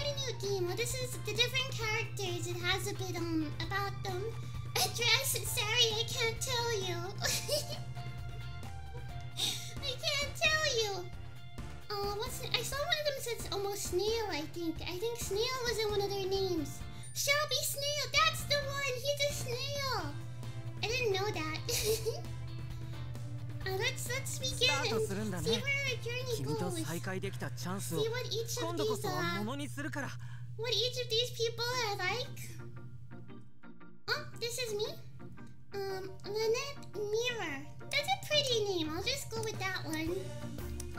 a new game. Well, this is the different characters. It has a bit about them. Address, sorry, I can't tell you. I can't tell you. I saw one of them says almost Snail, I think. I think Snail was in one of their names. Shelby Snail, that's the one! He's a snail! I didn't know that. Let's begin and see where our journey goes. See what each of these people are like. Oh, this is me. Lynette Mirror. That's a pretty name. I'll just go with that one.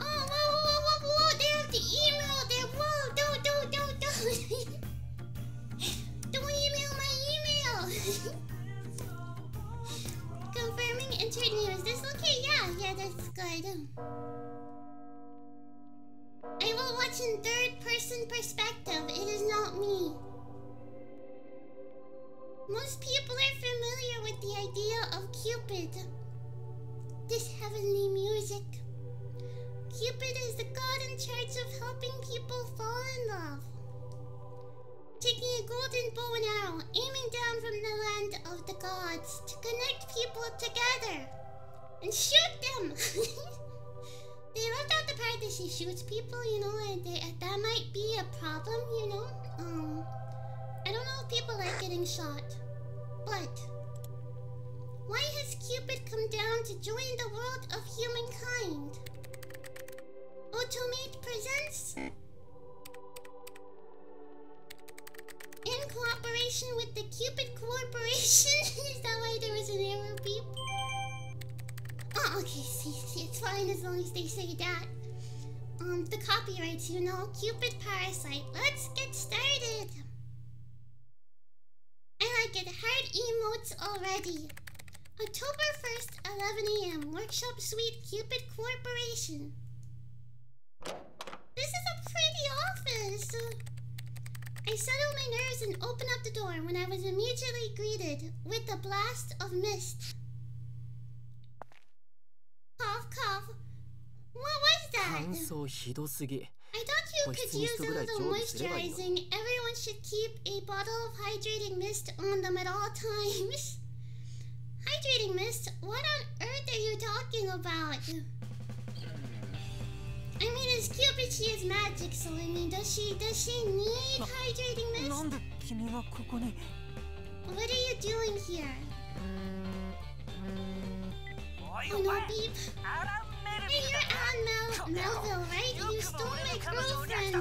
Oh, whoa! They have the email there. Whoa, don't. Don't email my email. Confirming entered name. Is this okay? Yeah, that's good. I will watch in third-person perspective. It is not me. Most people are familiar with the idea of Cupid. This heavenly music. Cupid is the god in charge of helping people fall in love. Taking a golden bow and arrow, aiming down from the land of the gods to connect people together and shoot them. They left out the part that she shoots people, you know, and that might be a problem, you know. I don't know if people like getting shot, but why has Cupid come down to join the world of humankind? Automate presents in cooperation with the Cupid Corporation. Is that why there was an arrow beep? Oh, okay, see, it's fine as long as they say that. The copyrights, you know, Cupid Parasite. Let's get started. I like it. Heart emotes already. October 1st, 11 AM. Workshop Suite, Cupid Corporation. This is a pretty office. I settled my nerves and opened up the door when I was immediately greeted with a blast of mist. Cough, cough. What was that? I thought you could use a little moisturizing. Everyone should keep a bottle of hydrating mist on them at all times. Hydrating mist? What on earth are you talking about? I mean, it's Cupid, she is magic, so I mean, does she need hydrating mist? What are you doing here? Oh no, beep. Hey, you're Anne Melville, right? You stole my girlfriend.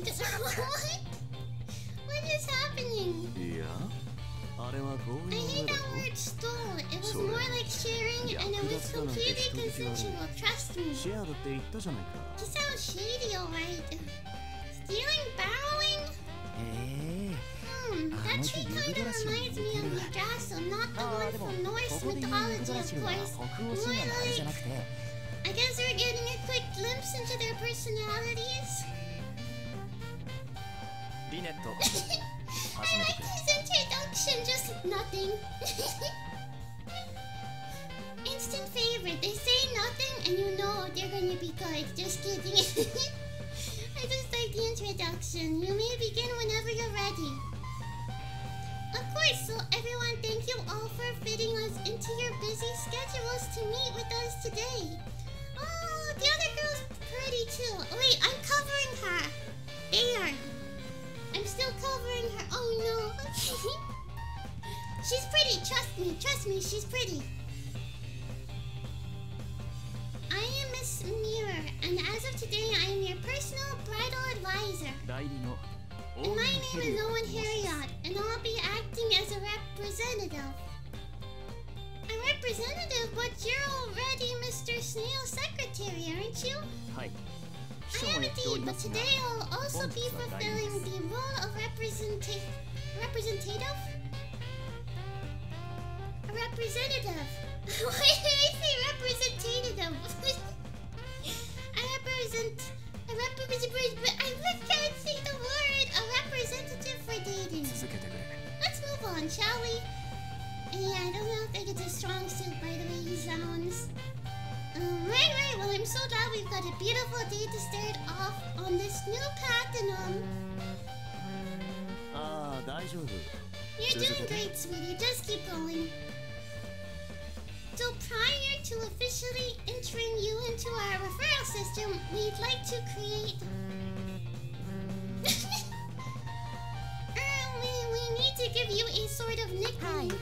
What is happening? I hate that word stole. It was more like sharing and it was completely consensual, trust me. She sounds shady, alright. Stealing, borrowing? That tree kinda reminds me of Yggdrasil, not the one from Norse mythology, of course. More like... I guess we're getting a quick glimpse into their personalities. I like his introduction, just nothing. Instant favorite. They say nothing and you know they're gonna be good. Just kidding. I just like the introduction. You may begin whenever you're ready. Of course, so everyone, thank you all for fitting us into your busy schedules to meet with us today. Oh, the other girl's pretty too. Oh, wait, I'm covering her. There. I'm still covering her. Oh no. She's pretty, trust me, she's pretty. I am Miss Mirror, and as of today, I am your personal bridal advisor. And my name is Owen Harriot, and I'll be acting as a representative. A representative? But you're already Mr. Snail's secretary, aren't you? I am indeed, but today I'll also be fulfilling the role of representative? A representative. Why did I say representative? I can't say the word. A representative for dating. Let's move on, shall we? Yeah, I don't know if it's a strong suit by the way he sounds. Right. Well, I'm so glad we've got a beautiful day to start off on this new platinum. You're doing great, sweetie. Just keep going. So prior to officially entering you into our referral system, we'd like to create... we need to give you a sort of nickname.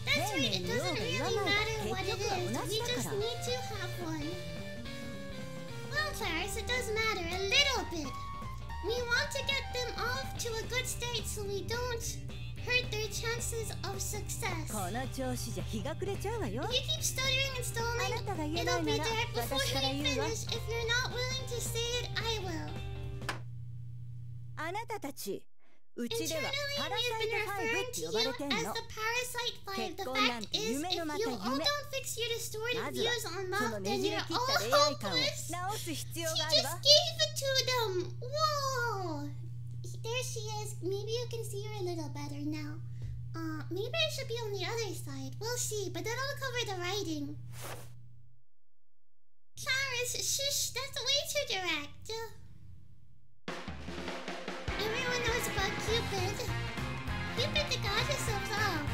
That's right, it doesn't really matter what it is. We just need to have one. Well, Clarice, it does matter a little bit. We want to get them off to a good start so we don't hurt their chances of success. If you keep stuttering and stalling, it'll be dark before you finish. If you're not willing to say it, I will. Internally, we've been referring to you as the Parasite 5. The fact is, if you all don't fix your distorted views on love, then you're all hopeless. She just gave it to them. Whoa! There she is. Maybe you can see her a little better now. Maybe I should be on the other side. We'll see, but that'll cover the writing. Clarice, shush, that's way too direct. Everyone knows about Cupid. Cupid, the goddess of love.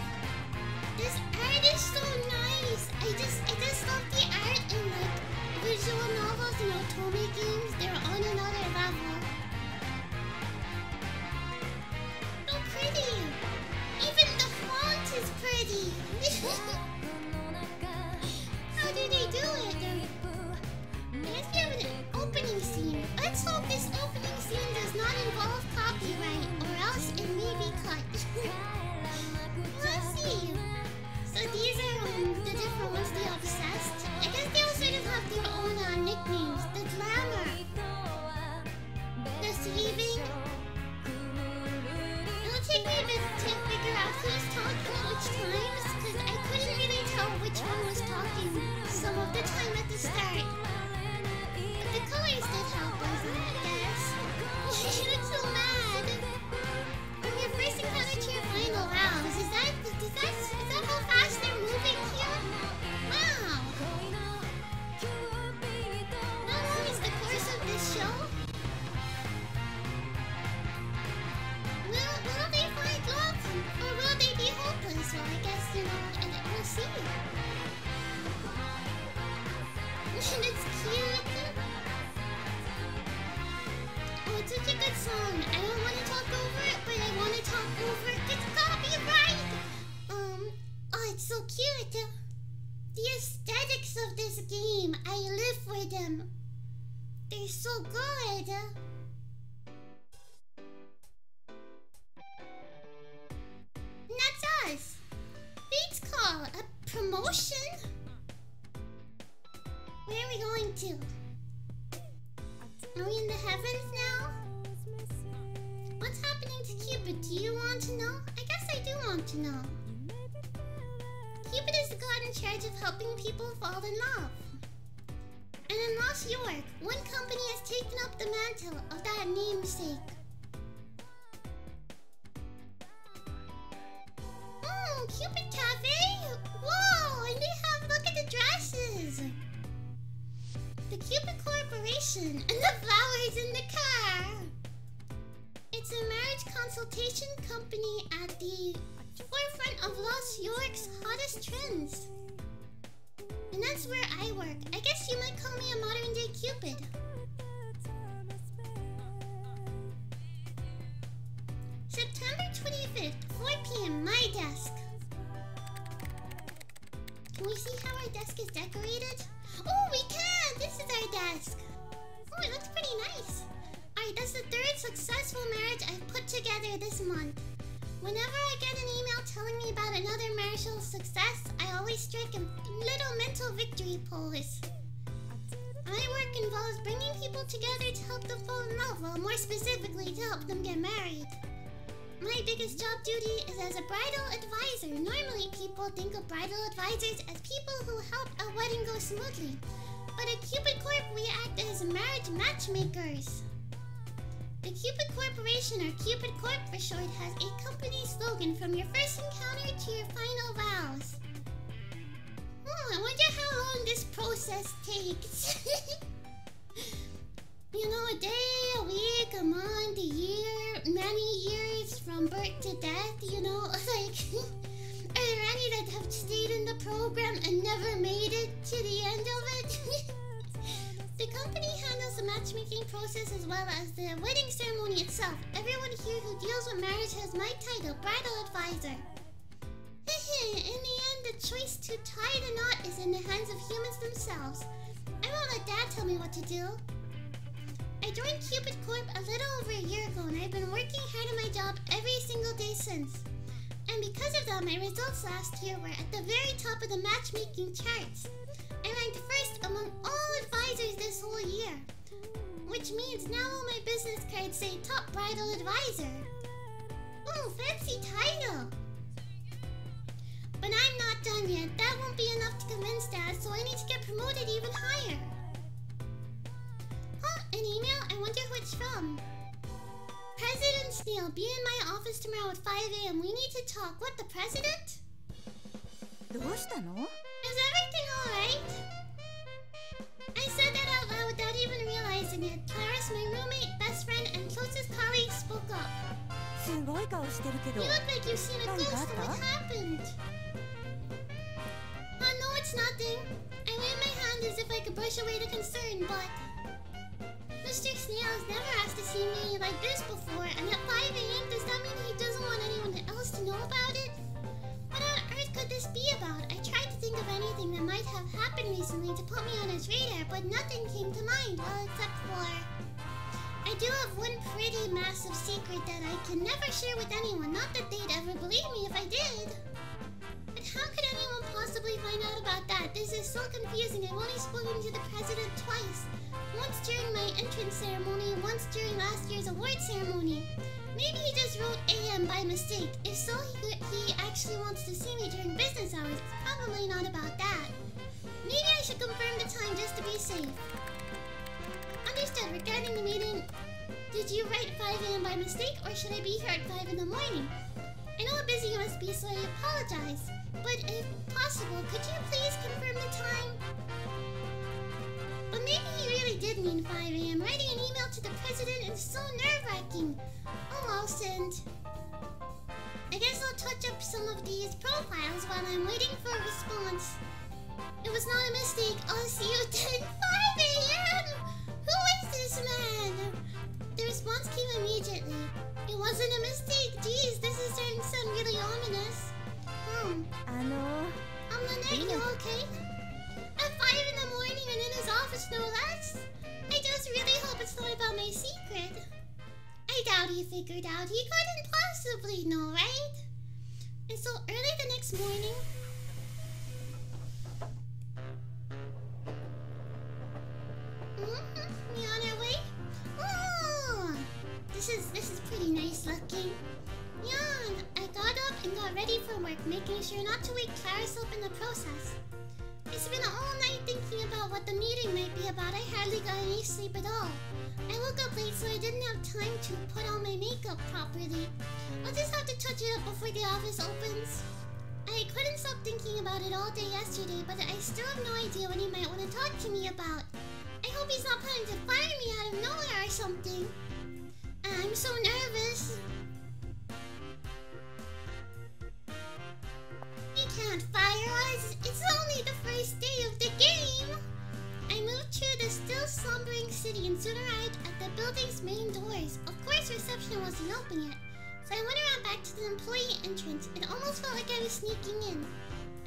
This art is so nice. I just love the art in like visual novels and otome games. They're on another level. So pretty. Even the font is pretty. How do they do it? I guess we have an opening scene. Let's hope this opening scene does not involve copyright, or else it may be cut. We'll see. So these are the different ones. The obsessed. I guess they all sort of have their own nicknames. The glamour. The saving. It'll take me a bit to figure out who's talking at which times, because I couldn't really tell which one was talking some of the time at the start. The colors did help us, I guess. You look so mad. From your first encounter to your final rounds, is that how fast they're moving here? Wow. Not only is the course of this show. Will they find love? Or will they be hopeless? Well, I guess, and we'll see. And it's cute. Oh, it's such a good song. I don't want to talk over it, but I want to talk over it. It's copyright! Oh, it's so cute. The aesthetics of this game, I live for them. They're so good. And that's us. Fate's Call, a promotion? Where are we going to? Are we in the heavens now? What's happening to Cupid? Do you want to know? I guess I do want to know. Cupid is the god in charge of helping people fall in love. And in Lost York, one company has taken up the mantle of that namesake. Oh, Cupid Cafe! Whoa! And they have, look at the dresses! The Cupid Corporation and the flowers in the car. It's a marriage consultation company at the forefront of Lost York's hottest trends. And that's where I work. I guess you might call me a modern day Cupid. September 25th, 4 p.m. my desk. Can we see how our desk is decorated? Oh, we can! This is our desk. Oh, it looks pretty nice. Alright, that's the third successful marriage I've put together this month. Whenever I get an email telling me about another marital success, I always strike a little mental victory pose. My work involves bringing people together to help them fall in love, well, more specifically, to help them get married. My biggest job duty is as a bridal advisor. Normally, people think of bridal advisors as people who help a wedding go smoothly. But at Cupid Corp, we act as marriage matchmakers. The Cupid Corporation, or Cupid Corp for short, has a company slogan: from your first encounter to your final vows. I wonder how long this process takes. You know, a day, a week, a month, a year, many years, from birth to death, you know? Like, are there any that have stayed in the program and never made it to the end of it? The company handles the matchmaking process as well as the wedding ceremony itself. Everyone here who deals with marriage has my title, Bridal Advisor. In the end, the choice to tie the knot is in the hands of humans themselves. I won't let Dad tell me what to do. I joined Cupid Corp a little over a year ago, and I've been working hard at my job every single day since. And because of that, my results last year were at the very top of the matchmaking charts. I ranked first among all advisors this whole year, which means now all my business cards say Top Bridal Advisor. Ooh, fancy title! But I'm not done yet. That won't be enough to convince Dad, so I need to get promoted even higher. Huh, an email? I wonder who it's from. President Snail, be in my office tomorrow at 5 AM. We need to talk. What, the president? Is everything alright? I said that out loud without even realizing it. Clarice, my roommate, best friend, and closest colleague spoke up. You look like you've seen a ghost. What happened? Oh, no, it's nothing. I wave my hand as if I could brush away the concern, but Mr. Snail has never asked to see me like this before, and at 5 AM, does that mean he doesn't want anyone else to know about it? What on earth could this be about? I tried to think of anything that might have happened recently to put me on his radar, but nothing came to mind, well, except for... I do have one pretty massive secret that I can never share with anyone, not that they'd ever believe me if I did. But how could anyone possibly find out about that? This is so confusing. I've only spoken to the president twice. Once during my entrance ceremony, once during last year's award ceremony. Maybe he just wrote AM by mistake. If so, he actually wants to see me during business hours. It's probably not about that. Maybe I should confirm the time just to be safe. Understood. Regarding the meeting, did you write 5 AM by mistake, or should I be here at 5 in the morning? I know how busy you must be, so I apologize. But if possible, could you please confirm the time? But maybe he really did mean 5 AM. Writing an email to the president is so nerve-wracking. Oh, I'll send. I guess I'll touch up some of these profiles while I'm waiting for a response. It was not a mistake. I'll see you at 5 AM! Who is this man? The response came immediately. It wasn't a mistake. Jeez, this is starting to sound really ominous. Lynette, you okay? At 5 in the morning and in his office, no less? I just really hope it's not about my secret. I doubt he figured out. He couldn't possibly know, right? And so early the next morning... We on our way? Oh, this is pretty nice looking. Yeah, I got up and got ready for work, making sure not to wake Clarice up in the process. I spent all night thinking about what the meeting might be about. I hardly got any sleep at all. I woke up late, so I didn't have time to put on my makeup properly. I'll just have to touch it up before the office opens. I couldn't stop thinking about it all day yesterday, but I still have no idea what he might want to talk to me about. I hope he's not planning to fire me out of nowhere or something. I'm so nervous. He can't fire us. It's only the first day of the game. I moved through the still slumbering city and soon arrived at the building's main doors. Of course, reception wasn't open yet, so I went around back to the employee entrance. It almost felt like I was sneaking in.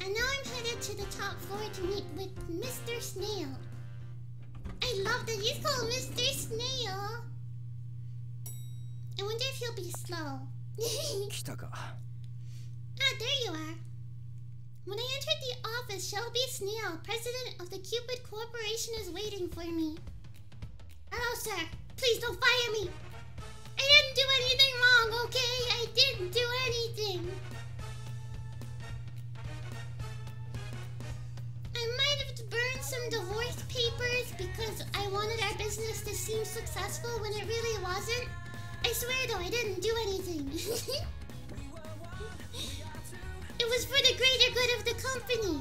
And now I'm headed to the top floor to meet with Mr. Snail. I love that he's called Mr. Snail. I wonder if he'll be slow. There you are. When I entered the office, Shelby Snail, president of the Cupid Corporation, is waiting for me. Hello, sir. Please don't fire me. I didn't do anything wrong, okay? I didn't do anything. I might have burned some divorce papers because I wanted our business to seem successful when it really wasn't. I swear though, I didn't do anything. It was for the greater good of the company.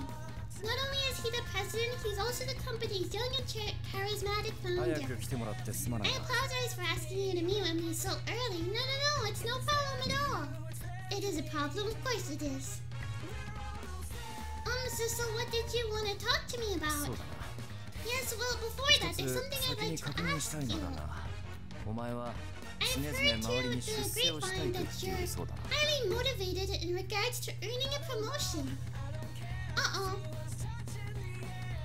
Not only is he the president, he's also the company's young and charismatic founder. I apologize for asking you to meet with me so early. No, it's no problem at all. problem? Of course it is. So what did you want to talk to me about? Yes, well, before that, there's something I'd like to ask you. I've heard through the grapevine that you're highly motivated in regards to earning a promotion. Uh-oh.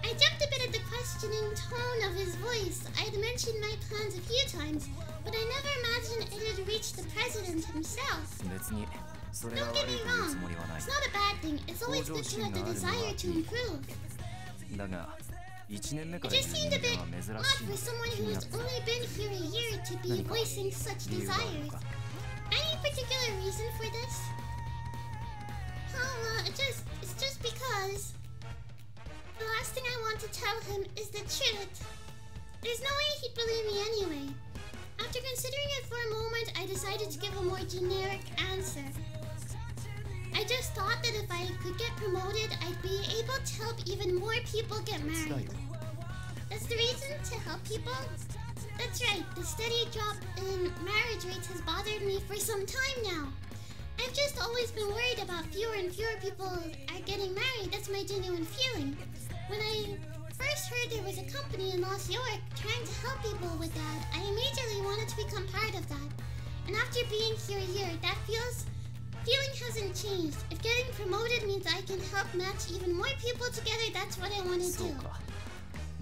I jumped a bit at the questioning tone of his voice. I'd mentioned my plans a few times, but I never imagined it had reached the president himself. Don't get me wrong, it's not a bad thing. It's always good to have the desire to improve. It just seemed a bit odd for someone who's only been here a year to be voicing such desires. Any particular reason for this? Oh, it's just because the last thing I want to tell him is the truth. There's no way he'd believe me anyway. After considering it for a moment, I decided to give a more generic answer. I just thought that if I could get promoted, I'd be able to help even more people get married. That's the reason, to help people? That's right, the steady drop in marriage rates has bothered me for some time now. I've just always been worried about fewer and fewer people are getting married. That's my genuine feeling. When I first heard there was a company in Los York trying to help people with that, I immediately wanted to become part of that. And after being here a year, that feeling hasn't changed. If getting promoted means I can help match even more people together, that's what I want to do.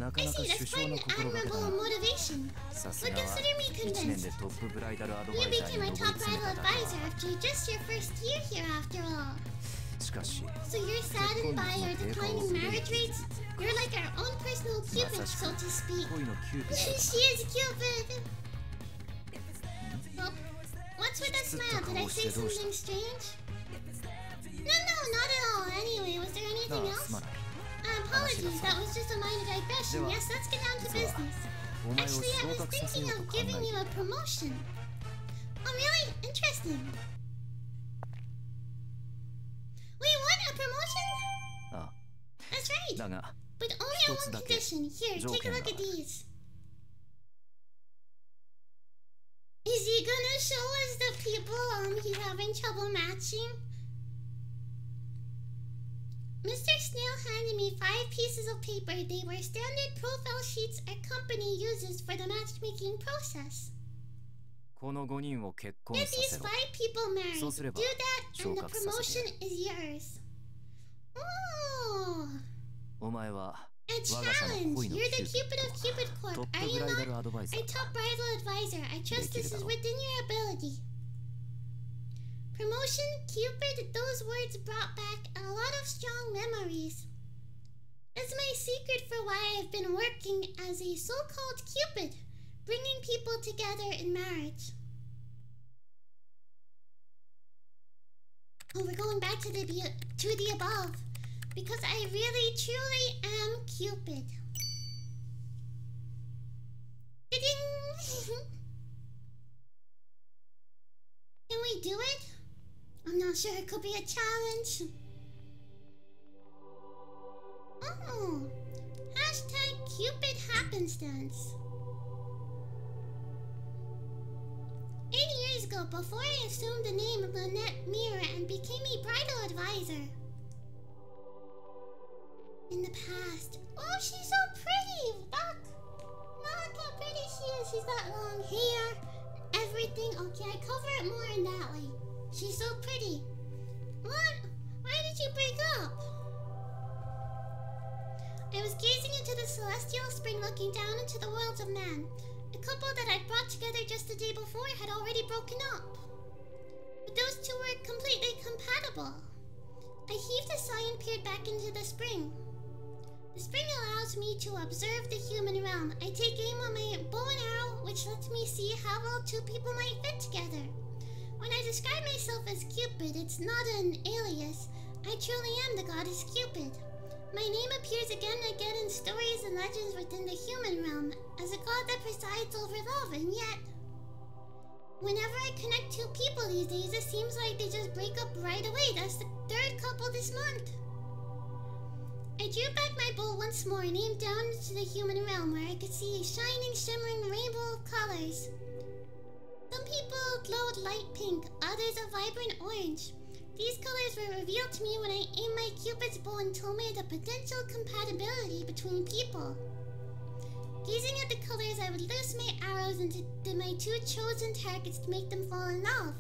I see, that's quite an admirable motivation. But consider me convinced. You became my top bridal advisor after just your first year here after all. So you're saddened by our declining marriage rates? You're like our own personal Cupid, so to speak. She is Cupid! Well, what's with that smile? Did I say something strange? No, not at all. Anyway, was there anything else? Apologies, that was just a minor digression. Yes, let's get down to business. Actually, I was thinking of giving you a promotion. Oh, really? Interesting. Wait, what? A promotion? That's right. But only on one condition. Here, take a look at these. Is he gonna show us the people he's having trouble matching? Mr. Snail handed me 5 pieces of paper. They were standard profile sheets our company uses for the matchmaking process. Get these 5 people married. Do that and the promotion is yours. Oh! A challenge! You're the Cupid of Cupid Corp, are you not? A top bridal advisor. I trust this is within your ability. Promotion, Cupid, those words brought back a lot of strong memories. That's my secret for why I've been working as a so-called Cupid, bringing people together in marriage. Oh, we're going back to the above, because I really, truly am Cupid. Ding! Can we do it? I'm not sure, it could be a challenge. Oh, hashtag Cupid happenstance. 8 years ago, before I assumed the name of Lynette Mirror and became a bridal advisor. In the past. Oh, she's so pretty! Look how pretty she is. She's got long hair, everything. Okay, I cover it more in that way. She's so pretty. What? Why did you break up? I was gazing into the celestial spring, looking down into the worlds of man. A couple that I'd brought together just the day before had already broken up. But those two were completely compatible. I heaved a sigh and peered back into the spring. The spring allows me to observe the human realm. I take aim on my bow and arrow, which lets me see how well 2 people might fit together. When I describe myself as Cupid, it's not an alias. I truly am the goddess Cupid. My name appears again and again in stories and legends within the human realm, as a god that presides over love, and yet, whenever I connect 2 people these days, it seems like they just break up right away. That's the 3rd couple this month. I drew back my bow once more and aimed down into the human realm, where I could see a shining, shimmering rainbow of colors. Some people glowed light pink, others a vibrant orange. These colors were revealed to me when I aimed my Cupid's bow and told me the potential compatibility between people. Gazing at the colors, I would loose my arrows into my two chosen targets to make them fall in love.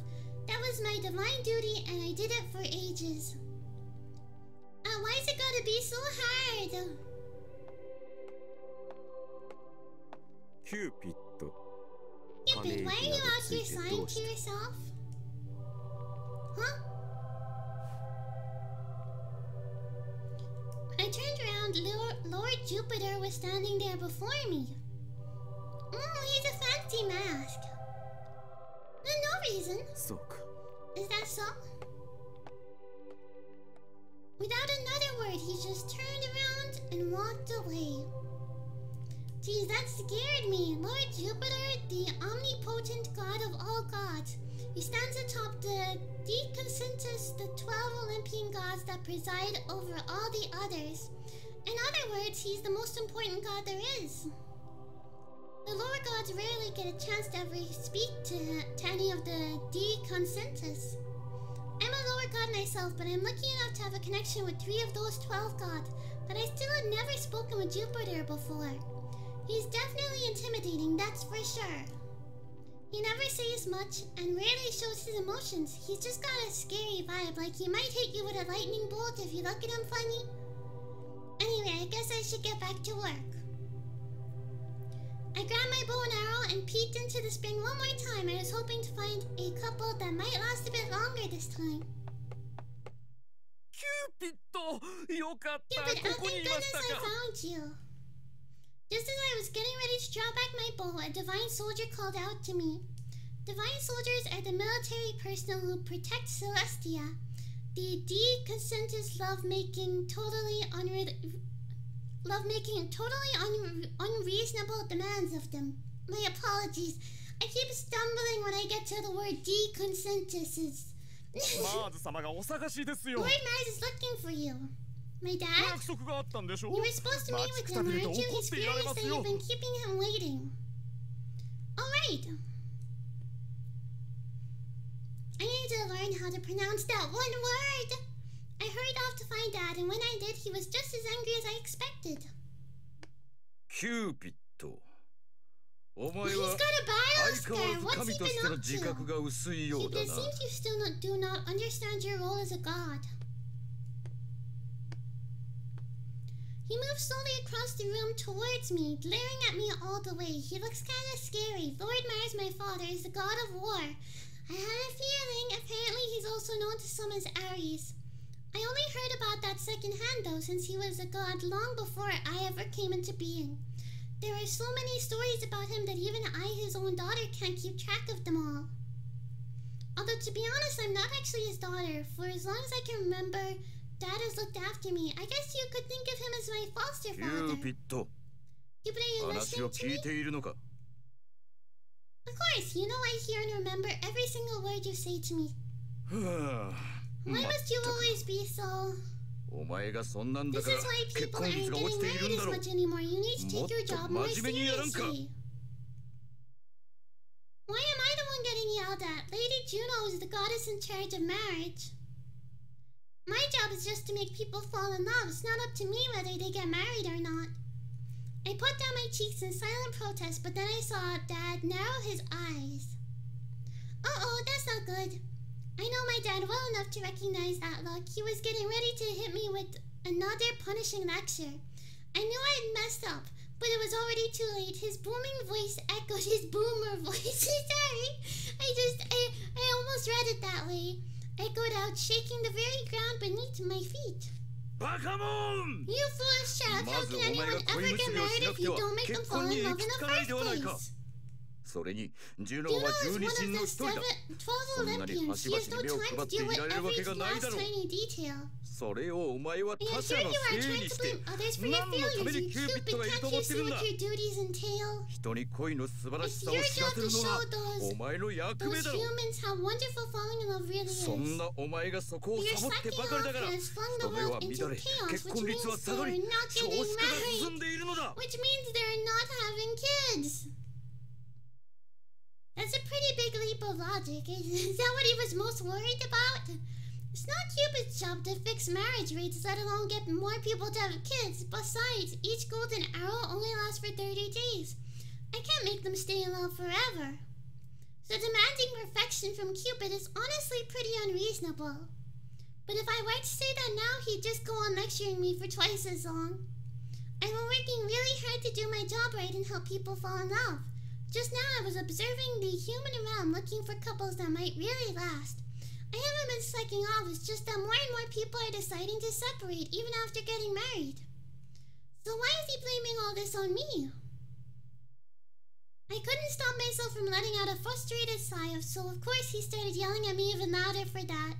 That was my divine duty, and I did it for ages. Why is it gotta be so hard? Cupid, why are you out here sighing to yourself? Huh? When I turned around, Lord Jupiter was standing there before me. He's a fancy mask. No reason. Is that so? Without another word, he just turned around and walked away. Geez, that scared me. Lord Jupiter, the omnipotent god of all gods. He stands atop the Deconcentus, the 12 Olympian gods that preside over all the others. In other words, he's the most important god there is. The lower gods rarely get a chance to ever speak to any of the Deconcentus. I'm a lower god myself, but I'm lucky enough to have a connection with 3 of those 12 gods, but I still had never spoken with Jupiter before. He's definitely intimidating, that's for sure. He never says much and rarely shows his emotions. He's just got a scary vibe, like he might hit you with a lightning bolt if you look at him funny. Anyway, I guess I should get back to work. I grabbed my bow and arrow and peeked into the spring one more time. I was hoping to find a couple that might last a bit longer this time. Cupid, thank goodness I found you. Just as I was getting ready to draw back my bow, a divine soldier called out to me. Divine soldiers are the military personnel who protect Celestia. The Deconcentus love-making totally unreasonable demands of them. My apologies. I keep stumbling when I get to the word Deconcentus. Lord Mars is looking for you. My dad? You were supposed to meet with him, aren't you? He's furious that you've been keeping him waiting. Alright. I need to learn how to pronounce that one word. I hurried off to find Dad, and when I did, he was just as angry as I expected. Cupid. He's got a bio scar. What's he been up to? Cupid, it seems you still do not understand your role as a god. He moved slowly across the room towards me, glaring at me all the way. He looks kind of scary. Lord Mars, my father, is the god of war. I had a feeling. Apparently, he's also known to some as Ares. I only heard about that secondhand, though, since he was a god long before I ever came into being. There are so many stories about him that even I, his own daughter, can't keep track of them all. Although, to be honest, I'm not actually his daughter. For as long as I can remember, Dad has looked after me. I guess you could think of him as my foster father. Cupid, are you listening to me? Of course, you know I hear and remember every single word you say to me. Why must you always be so... This is why people aren't getting married as much anymore. You need to take your job more seriously. Why am I the one getting yelled at? Lady Juno is the goddess in charge of marriage. My job is just to make people fall in love. It's not up to me whether they get married or not. I put down my cheeks in silent protest, but then I saw Dad narrow his eyes. Uh-oh, that's not good. I know my dad well enough to recognize that look. He was getting ready to hit me with another punishing lecture. I knew I had messed up, but it was already too late. His booming voice echoed his boomer voice. Sorry, I almost read it that way. Echoed out, shaking the very ground beneath my feet. Bakamon! You foolish child, how can anyone ever get married if you don't make them fall in love in the first place? Juno is one of the 12 Olympians. She has no time to deal with every last tiny detail. I assure you are trying to blame others for your failures, you Cupid. Can't you see what your duties entail? It's your job to show those humans how wonderful falling in love really is. But you're slacking off and has flung the world into chaos, which means they're not getting married. Which means they're not having kids. That's a pretty big leap of logic. Is that what he was most worried about? It's not Cupid's job to fix marriage rates, let alone get more people to have kids. Besides, each golden arrow only lasts for 30 days. I can't make them stay in love forever. So demanding perfection from Cupid is honestly pretty unreasonable. But if I were to say that now, he'd just go on lecturing me for twice as long. I've been working really hard to do my job right and help people fall in love. Just now I was observing the human realm looking for couples that might really last. I haven't been slacking off, it's just that more and more people are deciding to separate even after getting married. So why is he blaming all this on me? I couldn't stop myself from letting out a frustrated sigh, so of course he started yelling at me even louder for that.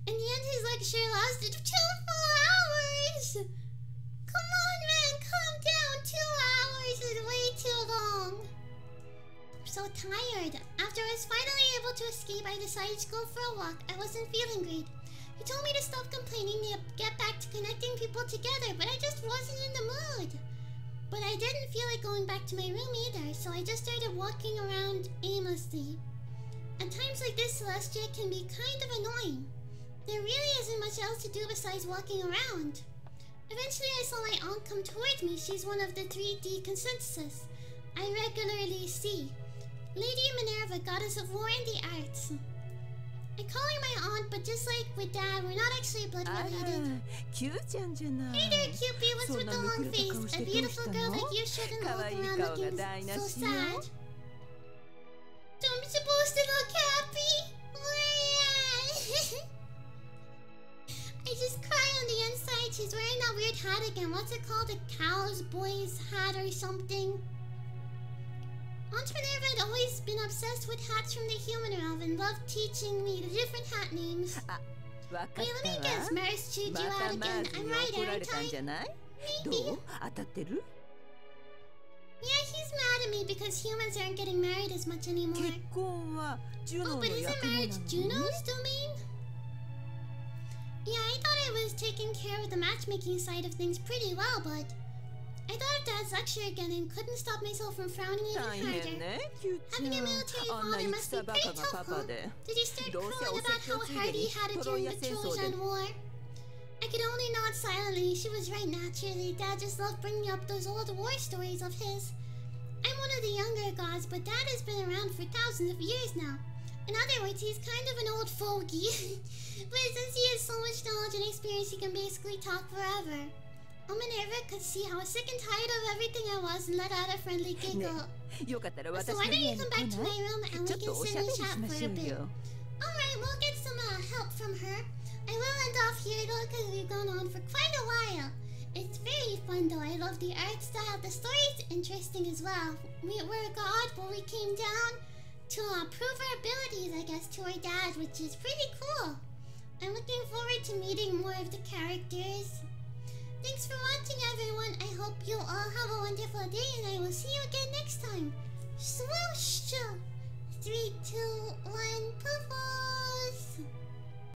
In the end, his lecture lasted 2 full hours! Come on, man, calm down. 2 hours is way too long. I'm so tired. After I was finally able to escape, I decided to go for a walk. I wasn't feeling great. He told me to stop complaining and get back to connecting people together, but I just wasn't in the mood. But I didn't feel like going back to my room either, so I just started walking around aimlessly. At times like this, Celestia can be kind of annoying. There really isn't much else to do besides walking around. Eventually, I saw my aunt come towards me. She's one of the 3D consensus I regularly see. Lady Minerva, goddess of war and the arts. I call her my aunt, but just like with Dad, we're not actually blood related. Hey there, Cupid, what's with the long face? A beautiful girl like you shouldn't walk around looking so sad. So I'm supposed to look happy? I just cry on the inside. She's wearing that weird hat again. What's it called? A cow's boy's hat or something? Aunt Minerva had always been obsessed with hats from the human realm and loved teaching me the different hat names. Wait, let me guess. Maris chewed you out again. I'm right, aren't I? Maybe. Yeah, he's mad at me because humans aren't getting married as much anymore. Oh, but isn't marriage Juno's domain? Yeah, I thought I was taking care of the matchmaking side of things pretty well, but I thought of Dad's lecture again and couldn't stop myself from frowning even harder. Having a military father must be pretty tough, huh? Did he start crowing about how hard he had it during the Trojan War? I could only nod silently. She was right, naturally. Dad just loved bringing up those old war stories of his. I'm one of the younger gods, but Dad has been around for thousands of years now. In other words, he's kind of an old fogey. But since he has so much knowledge and experience, he can basically talk forever. Minerva could see how sick and tired of everything I was and let out a friendly giggle. So why don't you come back to my room and we can sit and chat for a bit. Alright, we'll get some help from her. I will end off here though because we've gone on for quite a while. It's very fun though. I love the art style. The story's interesting as well. We're a god, but we came down to prove our abilities, I guess, to our dad, which is pretty cool. I'm looking forward to meeting more of the characters. Thanks for watching, everyone. I hope you all have a wonderful day, and I will see you again next time. Swoosh! 3, 2, 1, poofos!